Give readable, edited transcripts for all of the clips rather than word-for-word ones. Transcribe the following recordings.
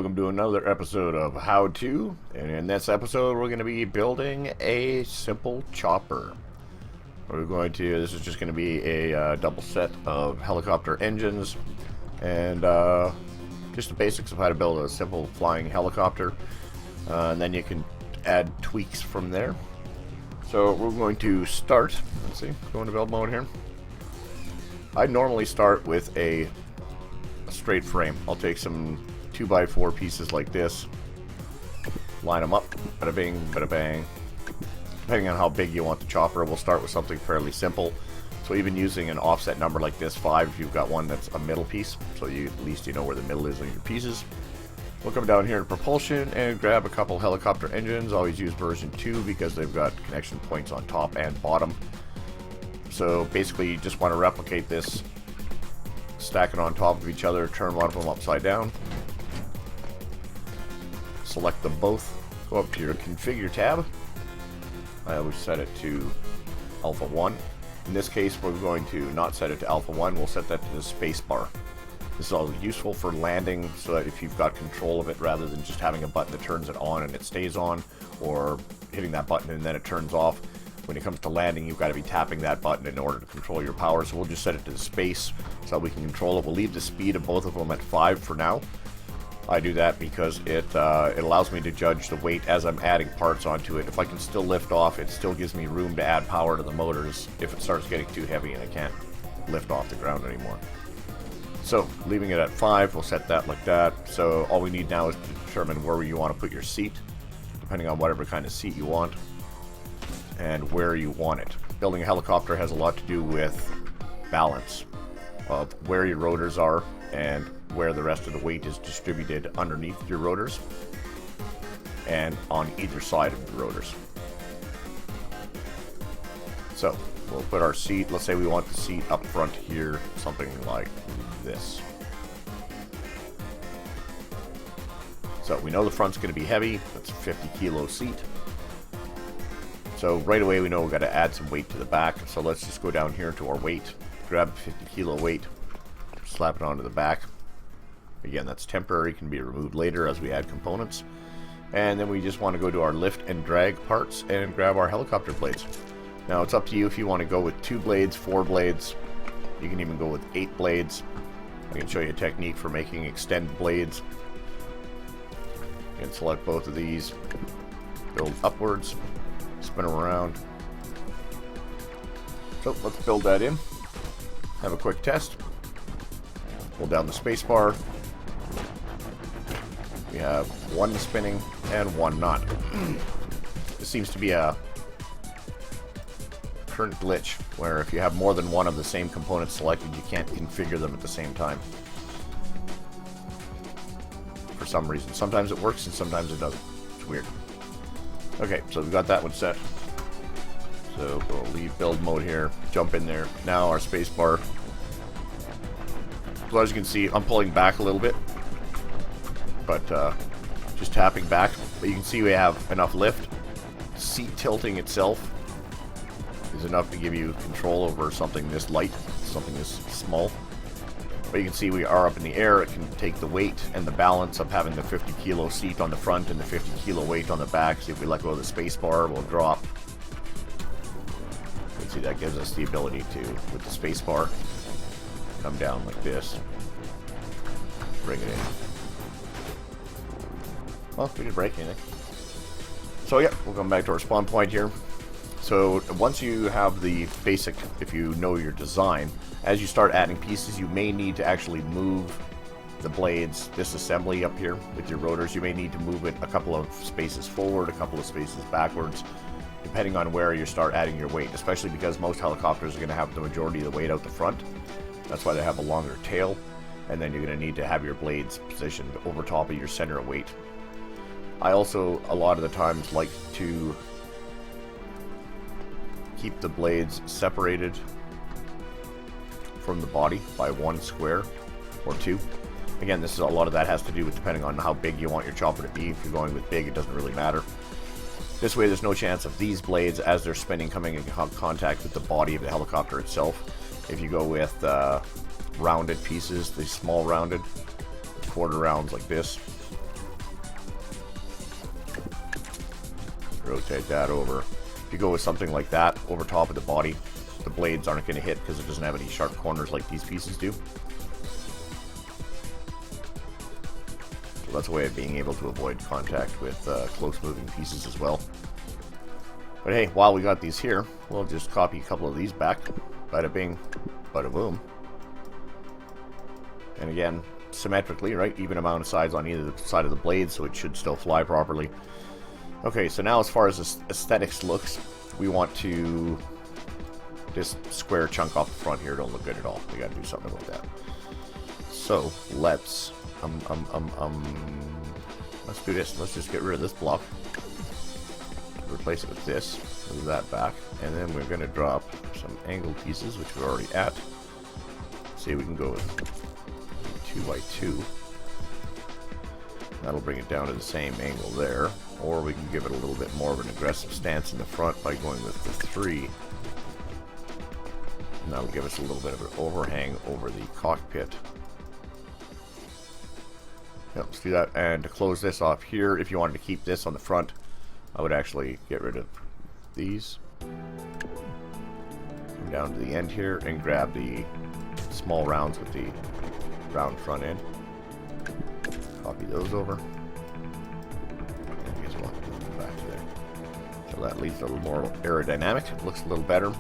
welcome to another episode of How To. And in this episode, we're going to be building a simple chopper. This is just going to be a double set of helicopter engines and just the basics of how to build a simple flying helicopter. And then you can add tweaks from there. So we're going to start, go into build mode here. I normally start with a straight frame. I'll take some 2x4 pieces like this, line them up, bada bing, bada bang. Depending on how big you want the chopper, we'll start with something fairly simple. So even using an offset number like this, 5, if you've got one that's a middle piece, so at least you know where the middle is on your pieces. We'll come down here to propulsion and grab a couple helicopter engines. Always use version 2 because they've got connection points on top and bottom. So basically you just want to replicate this, stack it on top of each other, turn one of them upside down. Select them both, go up to your configure tab. I always set it to alpha 1. In this case, we're going to not set it to alpha 1, we'll set that to the space bar. This is all useful for landing, so that if you've got control of it, rather than just having a button that turns it on and it stays on, or hitting that button and then it turns off. When it comes to landing, you've got to be tapping that button in order to control your power, so we'll just set it to the space so we can control it. We'll leave the speed of both of them at 5 for now. I do that because it allows me to judge the weight as I'm adding parts onto it. If I can still lift off, it still gives me room to add power to the motors if it starts getting too heavy and I can't lift off the ground anymore. So, leaving it at 5, we'll set that like that. So all we need now is to determine where you want to put your seat, depending on whatever kind of seat you want, and where you want it. Building a helicopter has a lot to do with balance of where your rotors are and where the rest of the weight is distributed underneath your rotors and on either side of the rotors. So we'll put our seat, let's say we want the seat up front here, something like this. So we know the front's going to be heavy, that's a 50 kilo seat. So right away we know we've got to add some weight to the back, so let's just go down here to our weight, grab a 50 kilo weight, slap it onto the back. Again, that's temporary, can be removed later as we add components. And then we just want to go to our lift and drag parts and grab our helicopter blades. Now it's up to you if you want to go with 2 blades, 4 blades. You can even go with 8 blades. I can show you a technique for making extended blades. You can select both of these, build upwards, spin them around. So let's build that in. Have a quick test. Hold down the space bar. We have 1 spinning and 1 not. This seems to be a current glitch where if you have more than one of the same components selected, you can't configure them at the same time. For some reason. Sometimes it works and sometimes it doesn't. It's weird. Okay, so we've got that one set. So we'll leave build mode here, jump in there. Now our space bar. So as you can see, I'm pulling back a little bit, but just tapping back. But you can see we have enough lift. Seat tilting itself is enough to give you control over something this light, something this small. But you can see we are up in the air. It can take the weight and the balance of having the 50 kilo seat on the front and the 50 kilo weight on the back. So if we let go of the space bar, we'll drop. You can see that gives us the ability to, with the space bar, come down like this, bring it in. Well, we didn't break anything. So yeah, we'll come back to our spawn point here. So once you have the basic, if you know your design, as you start adding pieces, you may need to actually move the blades, this assembly up here with your rotors. You may need to move it a couple of spaces forward, a couple of spaces backwards, depending on where you start adding your weight, especially because most helicopters are going to have the majority of the weight out the front. That's why they have a longer tail, and then you're going to need to have your blades positioned over top of your center of weight. I also, a lot of the times, like to keep the blades separated from the body by 1 square or 2. Again, this is a lot of that has to do with depending on how big you want your chopper to be. If you're going with big, it doesn't really matter. This way there's no chance of these blades, as they're spinning, coming in contact with the body of the helicopter itself. If you go with rounded pieces, the small rounded quarter rounds like this, Rotate that over. If you go with something like that over top of the body, the blades aren't going to hit because it doesn't have any sharp corners like these pieces do. So that's a way of being able to avoid contact with close moving pieces as well. But hey, while we got these here, we'll just copy a couple of these back. Bada bing, bada boom. And again, symmetrically, right? Even amount of sides on either side of the blade, so it should still fly properly. Okay, so now as far as aesthetics looks, we want to... This square chunk off the front here don't look good at all. We gotta do something about that. So, let's do this. Let's just get rid of this block. Replace it with this. Move that back. And then we're gonna drop some angled pieces, which we're already at. See if we can go with 2x2. That'll bring it down to the same angle there. Or we can give it a little bit more of an aggressive stance in the front by going with the 3. And that'll give us a little bit of an overhang over the cockpit. Yep, let's do that. And to close this off here, if you wanted to keep this on the front, I would actually get rid of these. Come down to the end here and grab the small rounds with the round front end. Copy those over. And guess what? Back to there. So that leaves a little more aerodynamic. It looks a little better.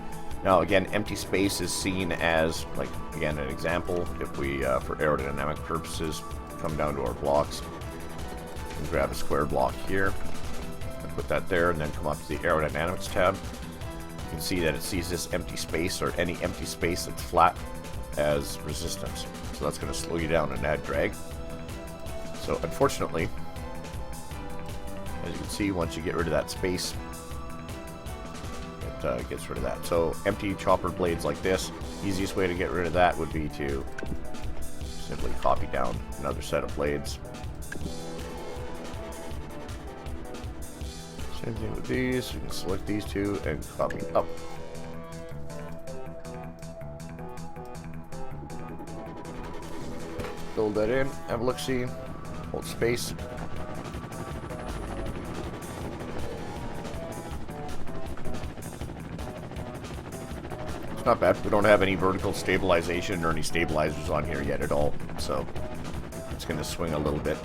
Now again, empty space is seen as, like, again, an example. If we, for aerodynamic purposes, come down to our blocks and grab a square block here, and put that there, and then come up to the aerodynamics tab. You can see that it sees this empty space, or any empty space that's flat, as resistance. So that's going to slow you down and add drag. So unfortunately, as you can see, once you get rid of that space, gets rid of that. So empty chopper blades like this, easiest way to get rid of that would be to simply copy down another set of blades. Same thing with these. You can select these two and copy up. Build that in, have a look-see, hold space. Not bad. We don't have any vertical stabilization or any stabilizers on here yet at all, so it's going to swing a little bit.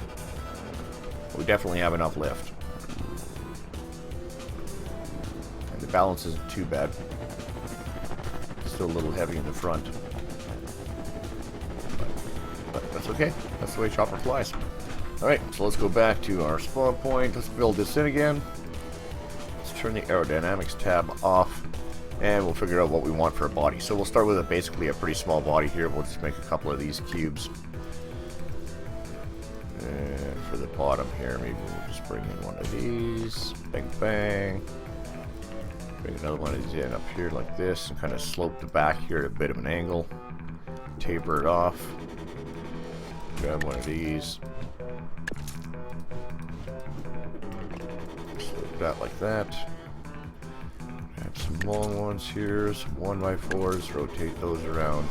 We definitely have enough lift. And the balance isn't too bad. Still a little heavy in the front. But that's okay. That's the way chopper flies. Alright, so let's go back to our spawn point. Let's build this in again. Let's turn the aerodynamics tab off. And we'll figure out what we want for a body. So we'll start with basically a pretty small body here. We'll just make a couple of these cubes. And for the bottom here, maybe we'll just bring in one of these. Bang, bang. Bring another one of these in up here like this. And kind of slope the back here at a bit of an angle. Taper it off. Grab one of these. Slope that like that. Some long ones here, some 1x4s, rotate those around.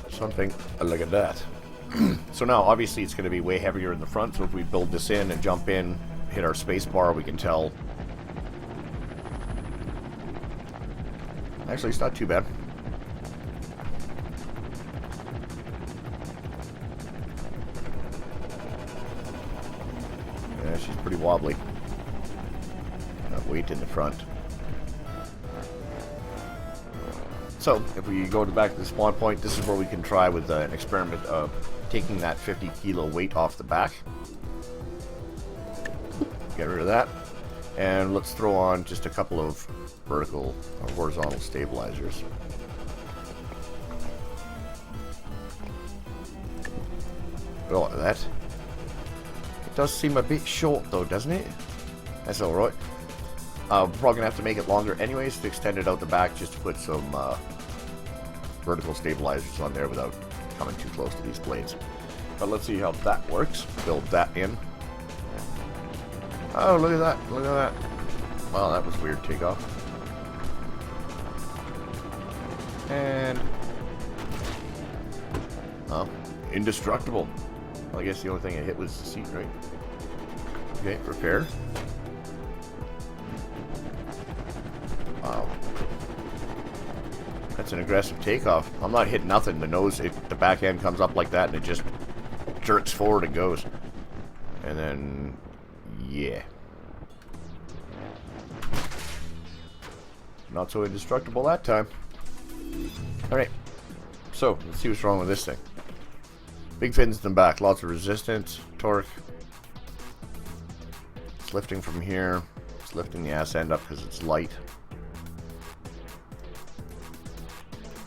Something like that. So now, obviously, it's going to be way heavier in the front, so if we build this in and jump in, hit our space bar, we can tell. Actually, it's not too bad. Yeah, she's pretty wobbly. Weight in the front. So if we go back to the spawn point, this is where we can try with an experiment of taking that 50 kilo weight off the back. Get rid of that, and let's throw on just a couple of vertical or horizontal stabilizers. Oh, that. It does seem a bit short though, doesn't it? That's alright. We're probably going to have to make it longer anyways to extend it out the back, just to put some vertical stabilizers on there without coming too close to these blades. But let's see how that works. Build that in. Oh, look at that. Look at that. Wow, that was weird takeoff. And... oh, indestructible. Well, I guess the only thing I hit was the seat, right? Okay, repair. Wow. That's an aggressive takeoff. I'm not hitting nothing. The back end comes up like that and it just jerks forward and goes. And then, yeah. Not so indestructible that time. Alright. So, let's see what's wrong with this thing. Big fins in the back. Lots of resistance, torque. It's lifting from here. It's lifting the ass end up because it's light.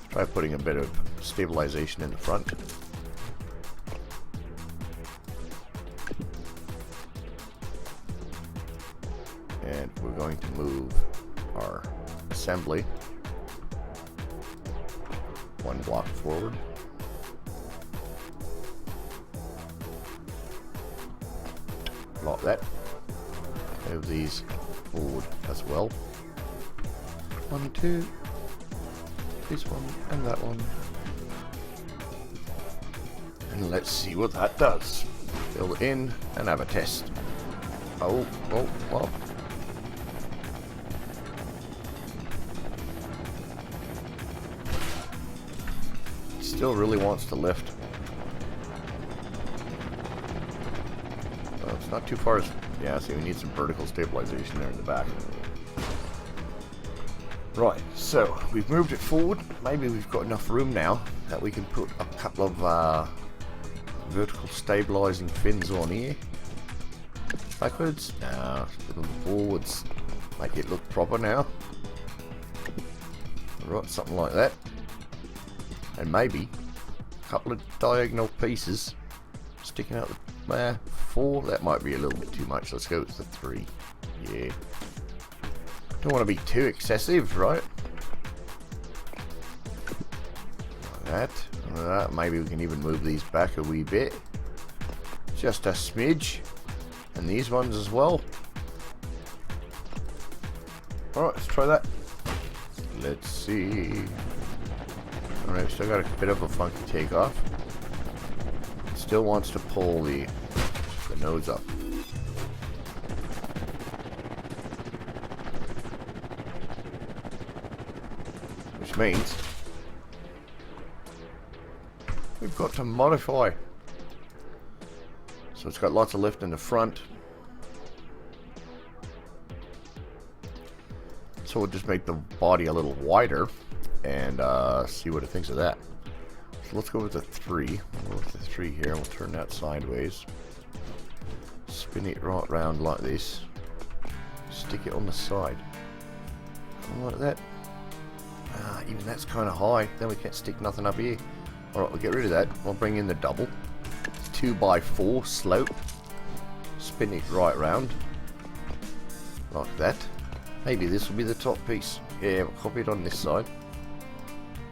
Try putting a bit of stabilization in the front. And we're going to move our assembly one block forward. Lock that. Move these forward as well. 1, 2. This one and that one. And let's see what that does. Fill it in and have a test. Oh. Still really wants to lift. It's not too far. Yeah, see, we need some vertical stabilization there in the back. Right, so we've moved it forward. Maybe we've got enough room now that we can put a couple of vertical stabilizing fins on here. Backwards? No, put them forwards. Make it look proper now. Right, something like that. And maybe a couple of diagonal pieces sticking out the 4. That might be a little bit too much. Let's go with the 3. Yeah. Don't want to be too excessive, right? Like that. Maybe we can even move these back a wee bit. Just a smidge. And these ones as well. Alright, let's try that. Let's see. Alright, still got a bit of a funky takeoff. Still wants to pull the nose up. Which means we've got to modify. So it's got lots of lift in the front. So we'll just make the body a little wider and see what it thinks of that. So let's go with the 3. We'll go with the 3 here. We'll turn that sideways. Spin it right round like this. Stick it on the side. Like that. Even that's kind of high. Then we can't stick nothing up here. Alright, we'll get rid of that. We'll bring in the double. 2x4 slope. Spin it right round. Like that. Maybe this will be the top piece. Yeah, we'll copy it on this side.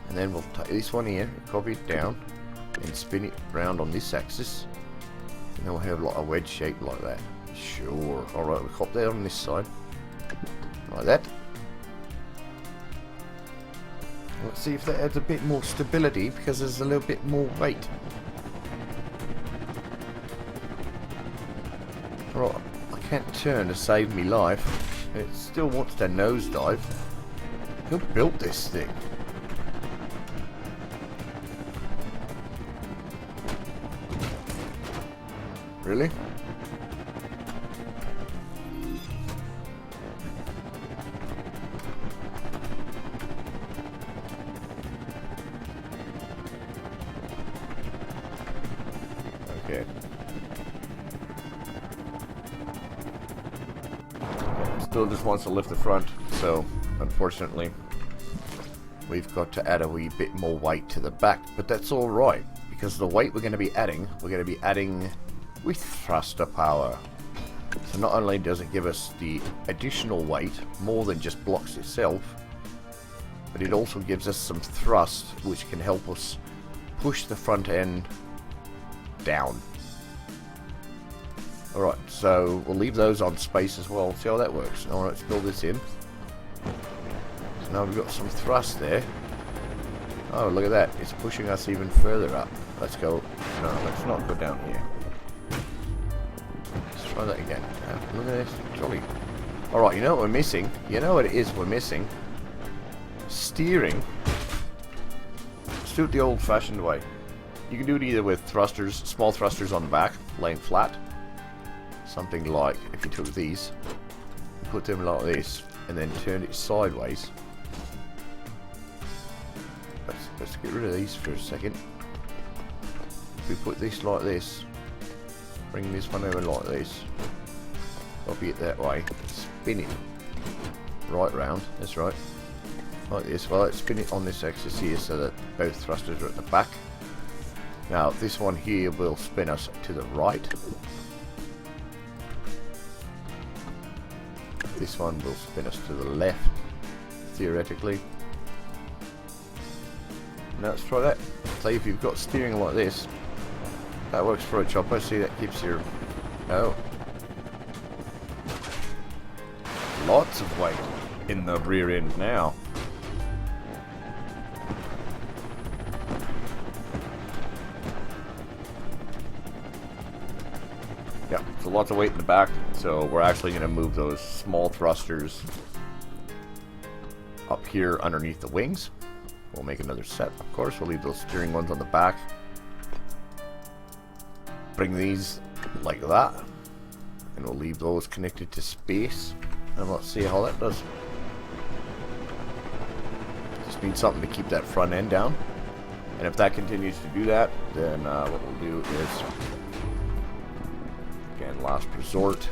And then we'll take this one here, copy it down, and spin it round on this axis. And then we'll have like a wedge shape like that. Sure. Alright, we'll copy that on this side. Like that. Let's see if that adds a bit more stability because there's a little bit more weight. Right, I can't turn to save me life. It still wants to nosedive. Who built this thing? Really? Okay. Still just wants to lift the front, so unfortunately we've got to add a wee bit more weight to the back, but that's alright because the weight we're going to be adding with thruster power. So not only does it give us the additional weight more than just blocks itself, but it also gives us some thrust which can help us push the front end down. Alright, so we'll leave those on space as well, see how that works. Alright, let's build this in. So now we've got some thrust there. Oh, look at that, it's pushing us even further up. Let's go, no, let's not go down here. Let's try that again. Look at this. Jolly. Alright, you know what we're missing? You know what it is we're missing? Steering. Let's do it the old-fashioned way. You can do it either with thrusters, small thrusters on the back, laying flat. Something like, if you took these, put them like this, and then turn it sideways. Let's get rid of these for a second. If we put this like this, bring this one over like this, copy it that way, spin it right round, that's right, like this. Well, let's spin it on this axis here so that both thrusters are at the back. Now this one here will spin us to the right. This one will spin us to the left, theoretically. Now let's try that. Say if you've got steering like this, that works for a chopper. See, that keeps your... Oh. Lots of weight in the rear end now. Yeah, so lots of weight in the back. So we're actually going to move those small thrusters up here underneath the wings. We'll make another set, of course. We'll leave those steering ones on the back. Bring these like that. And we'll leave those connected to space. And let's see how that does. Just need something to keep that front end down. And if that continues to do that, then what we'll do is, again, last resort,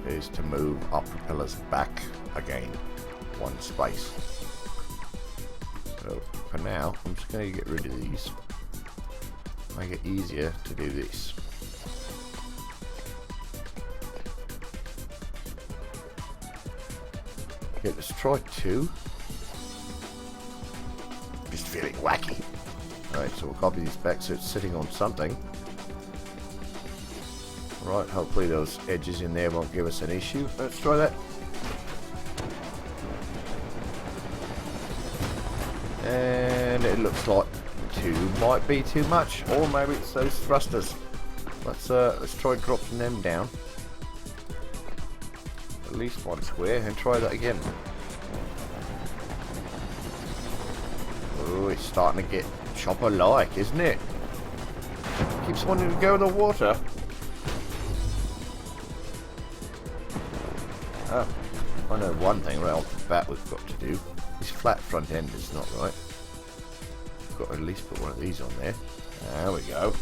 is to move our propellers back again one space. So for now, I'm just going to get rid of these. Make it easier to do this. Okay, let's try 2. Just feeling wacky. Alright, so we'll copy these back so it's sitting on something. Right, hopefully those edges in there won't give us an issue. Let's try that. And it looks like 2 might be too much, or maybe it's those thrusters. Let's try dropping them down. At least 1 square, and try that again. Oh, it's starting to get chopper-like, isn't it? Keeps wanting to go in the water. Oh, I know one thing right off the bat we've got to do. This flat front end is not right. We've got to at least put one of these on there. There we go.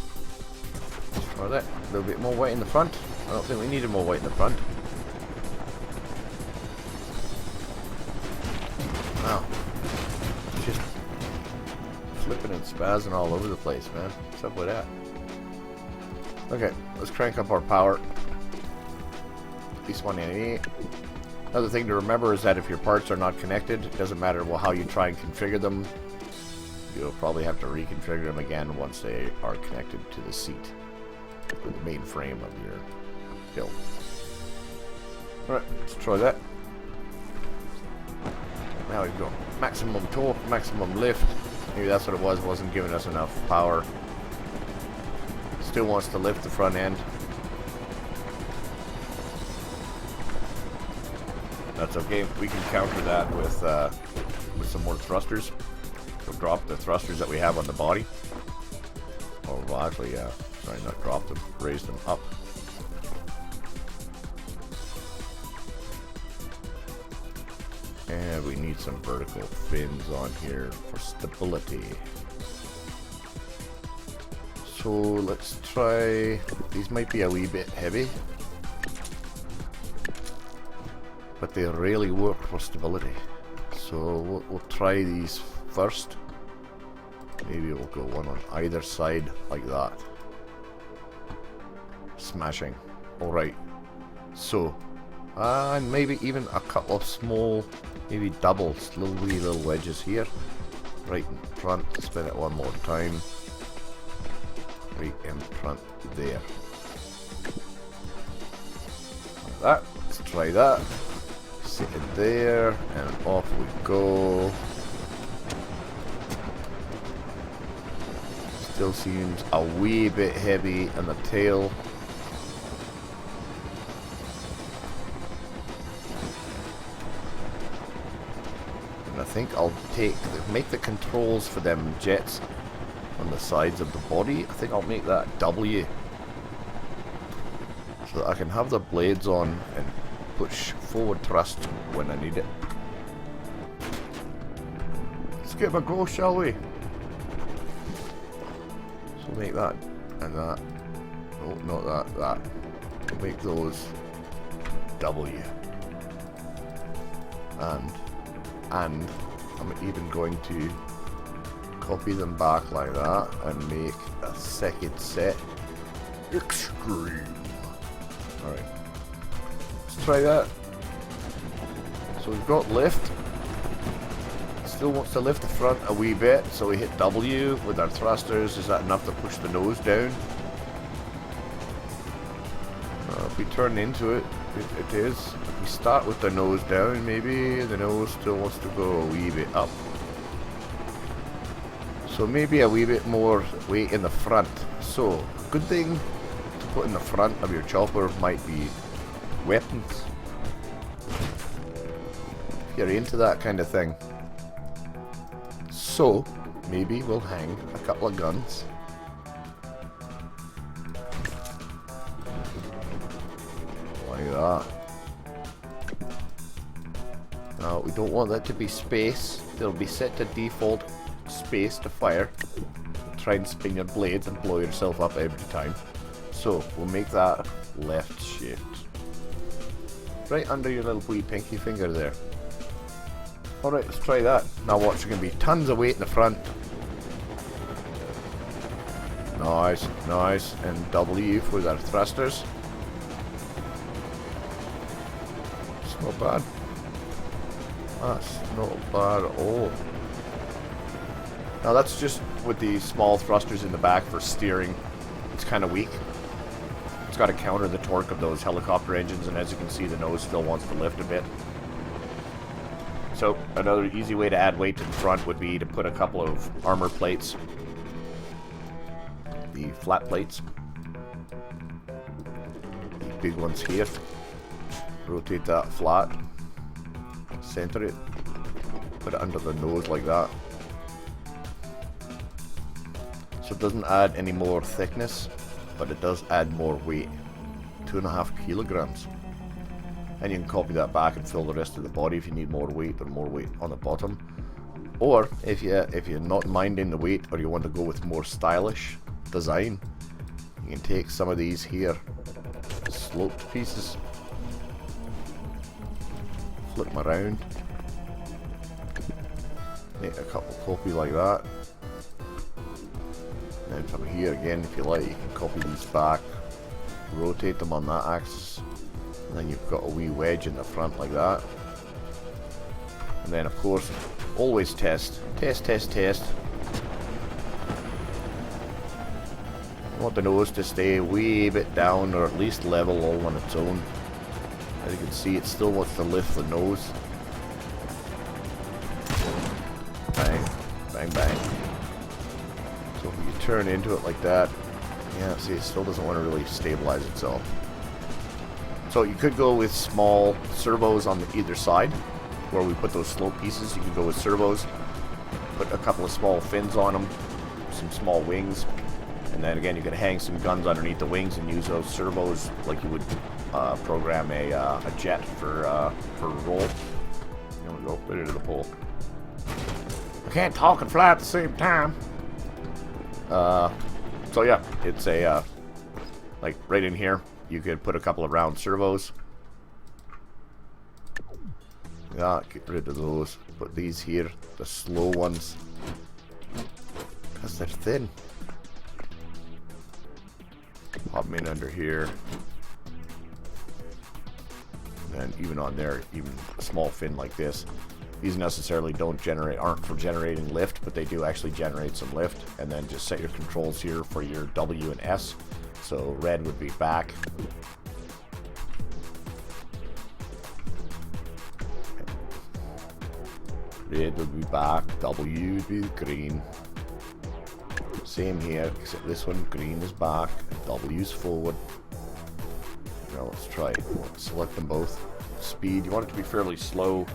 Let's try that. A little bit more weight in the front. I don't think we needed more weight in the front. Wow. Just flipping and spazzing all over the place, man. What's up with that? Okay, let's crank up our power. This one in here. Another thing to remember is that if your parts are not connected, it doesn't matter how you try and configure them. You'll probably have to reconfigure them again once they are connected to the seat, or the main frame of your build. Alright, let's try that. Now we've got maximum torque, maximum lift. Maybe that's what it was, wasn't giving us enough power. Still wants to lift the front end. That's okay. We can counter that with some more thrusters. We'll drop the thrusters that we have on the body. Or we'll actually, sorry, not drop them, raise them up. And we need some vertical fins on here for stability. So let's try, these might be a wee bit heavy, but they really work for stability. So we'll try these first. Maybe we'll go one on either side like that. Smashing. Alright. So, and maybe even a couple of small, maybe doubles, little wee little wedges here. Right in front. Spin it one more time. Right in front there. Like that. Let's try that. Sit in there, and off we go. Still seems a wee bit heavy on the tail. And I think I'll make the controls for them jets on the sides of the body. I think I'll make that W, so that I can have the blades on and push forward thrust when I need it. Let's give it a go, shall we? So make that and that. No, not that. That. We'll make those W. And I'm even going to copy them back like that and make a second set. Extreme. Alright. Let's try that. So we've got lift. Still wants to lift the front a wee bit, so we hit W with our thrusters. Is that enough to push the nose down? If we turn into it, it is. If we start with the nose down, maybe the nose still wants to go a wee bit up. So maybe a wee bit more weight in the front. So, a good thing to put in the front of your chopper might be weapons. If you're into that kind of thing. So, maybe we'll hang a couple of guns. Like that. Now, we don't want that to be space. It'll be set to default space to fire. Try and spin your blades and blow yourself up every time. So, we'll make that left shift. Right under your little wee pinky finger there. Alright, let's try that. Now watch, there's going to be tons of weight in the front. Nice, nice. And W for our thrusters. It's not bad. That's not bad at all. Now that's just with the small thrusters in the back for steering. It's kind of weak. It's got to counter the torque of those helicopter engines, and as you can see, the nose still wants to lift a bit. So another easy way to add weight to the front would be to put a couple of armor plates, the flat plates, these big ones here. Rotate that flat, center it, put it under the nose like that. So it doesn't add any more thickness, but it does add more weight, 2.5 kilograms. And you can copy that back and fill the rest of the body if you need more weight or more weight on the bottom. Or if you're not minding the weight, or you want to go with more stylish design, you can take some of these here, sloped pieces, flip them around, make a couple copy like that. Then from here again, if you like, you can copy these back, rotate them on that axis. And then you've got a wee wedge in the front like that. And then of course, always test. Test, test, test. You want the nose to stay a wee bit down, or at least level all on its own. As you can see, it still wants to lift the nose. Bang, bang, bang. So if you turn into it like that, yeah, see, it still doesn't want to really stabilize itself. So you could go with small servos on either side, where we put those slope pieces. You could go with servos, put a couple of small fins on them, some small wings, and then again you could hang some guns underneath the wings and use those servos like you would program a jet for a roll. There we go, put it to the pole. I can't talk and fly at the same time. So yeah, it's a like right in here. You could put a couple of round servos. Yeah, get rid of those. Put these here, the slow ones, because they're thin. Pop them in under here. And even on there, even a small fin like this. These necessarily aren't for generating lift, but they do actually generate some lift. And then just set your controls here for your W and S. So red would be back. Red would be back. W would be green. Same here, except this one, green is back, W's forward. Now let's try it. Select them both. Speed, you want it to be fairly slow.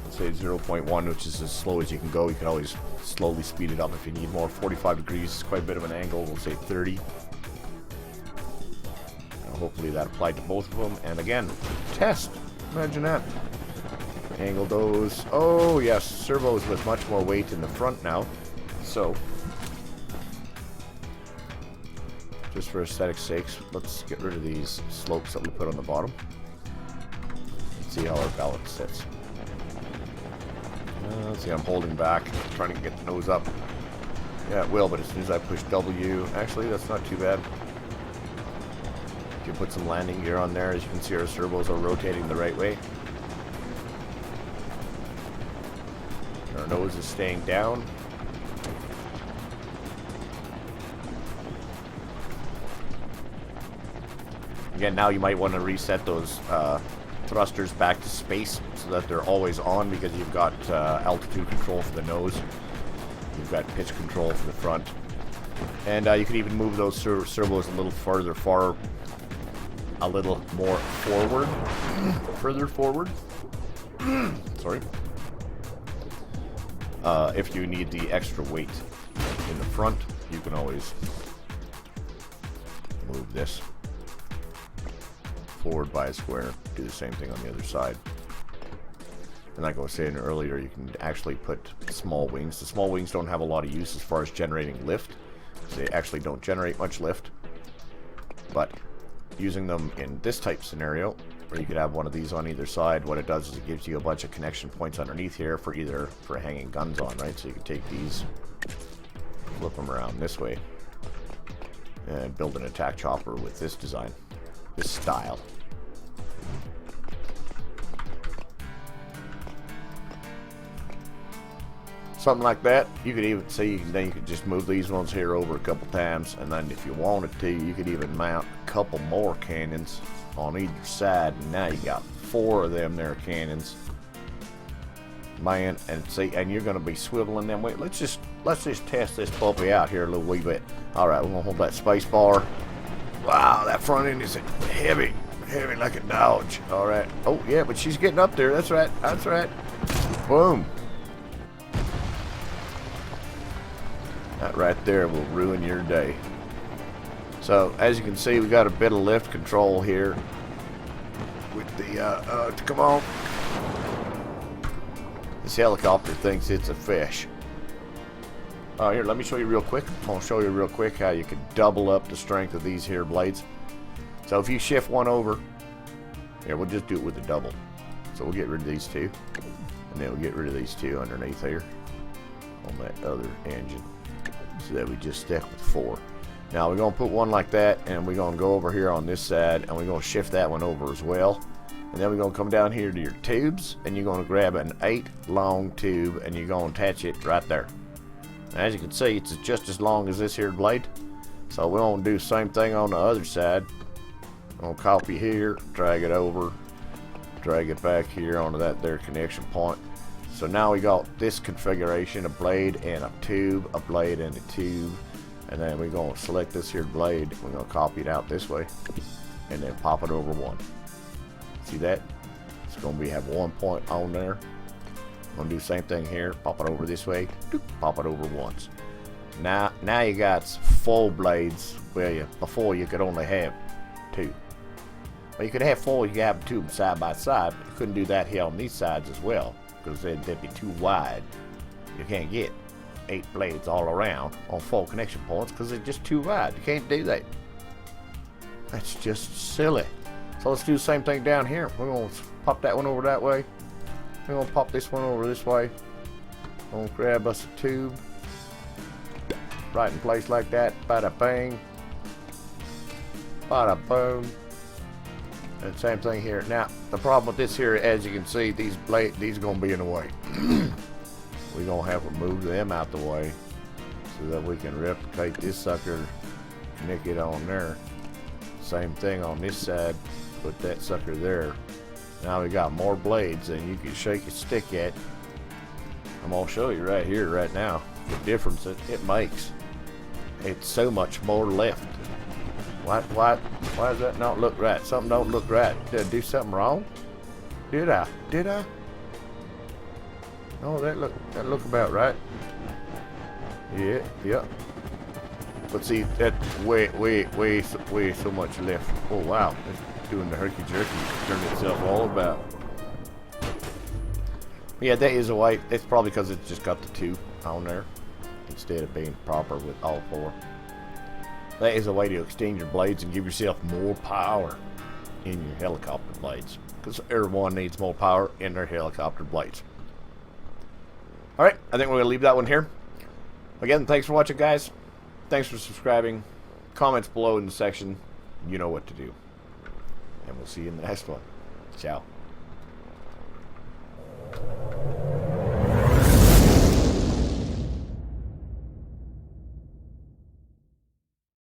Let's say 0.1, which is as slow as you can go. You can always slowly speed it up if you need more. 45 degrees is quite a bit of an angle. We'll say 30. Now hopefully that applied to both of them. And again, test. Imagine that. Angle those. Oh yes, servos with much more weight in the front now. So, just for aesthetic's sakes, let's get rid of these slopes that we put on the bottom. Let's see how our balance sits. Let's see, I'm holding back, trying to get the nose up. Yeah, it will, but as soon as I push W, actually, that's not too bad. If you put some landing gear on there, as you can see, our servos are rotating the right way. Our nose is staying down. Again, now you might want to reset those thrusters back to space so that they're always on, because you've got altitude control for the nose, you've got pitch control for the front, and you can even move those servos a little a little more forward, further forward. Sorry. If you need the extra weight in the front, you can always move this forward by a square. Do the same thing on the other side. And like I was saying earlier, you can actually put small wings. The small wings don't have a lot of use as far as generating lift. They actually don't generate much lift. But using them in this type scenario, where you could have one of these on either side, what it does is it gives you a bunch of connection points underneath here for hanging guns on, right? So you can take these, flip them around this way, and build an attack chopper with this design, this style. Something like that. You could even see, then you could just move these ones here over a couple times, and then if you wanted to, you could even mount a couple more cannons on either side, and now you got 4 of them there cannons, man. And see, and you're going to be swiveling them way. Let's just test this puppy out here a little wee bit. All right, we're gonna hold that space bar. Wow, that front end is heavy like a Dodge. All right. Oh yeah, but she's getting up there. That's right. That's right. Boom. That right there will ruin your day. So as you can see, we got a bit of lift control here with the come on. This helicopter thinks it's a fish. Here, let me show you real quick. I'm gonna show you real quick how you can double up the strength of these here blades. So if you shift one over, here, we'll just do it with a double. So we'll get rid of these 2, and then we'll get rid of these 2 underneath here on that other engine, so that we just stick with 4. Now we're gonna put one like that, and we're gonna go over here on this side, and we're gonna shift that one over as well. And then we're gonna come down here to your tubes, and you're gonna grab an 8 long tube, and you're gonna attach it right there. Now, as you can see, it's just as long as this here blade. So we're gonna do the same thing on the other side. I'm gonna copy here, drag it over, drag it back here onto that there connection point. So now we got this configuration, a blade and a tube, a blade and a tube, and then we're going to select this here blade. We're going to copy it out this way, and then pop it over one. See that? It's going to have 1 point on there. I'm going to do the same thing here. Pop it over this way, pop it over once. Now you got full blades where before you could only have 2. Well, you could have 4, you could have 2 side by side, but you couldn't do that here on these sides as well, because they'd be too wide. You can't get 8 blades all around on 4 connection points because they're just too wide. You can't do that. That's just silly. So let's do the same thing down here. We're going to pop that one over that way. We're going to pop this one over this way. We're going to grab us a tube. Right in place like that. Bada bang. Bada boom. And same thing here. Now, the problem with this here, as you can see, these are going to be in the way. We're going to have to move them out the way so that we can replicate this sucker, nick it on there. Same thing on this side, put that sucker there. Now we got more blades than you can shake a stick at. I'm going to show you right here, right now, the difference it makes. it's so much more left. Why does that not look right? Something don't look right. Did I do something wrong? Did I? Oh, that look about right. Yeah. But see, that's way so much left. Oh wow, it's doing the herky jerky, turning itself all about. Yeah, that is a white. It's probably because it's just got the 2 on there instead of being proper with all 4. That is a way to extend your blades and give yourself more power in your helicopter blades, because everyone needs more power in their helicopter blades. Alright, I think we're going to leave that one here. Again, thanks for watching, guys. Thanks for subscribing. Comments below in the section. You know what to do. And we'll see you in the next one. Ciao.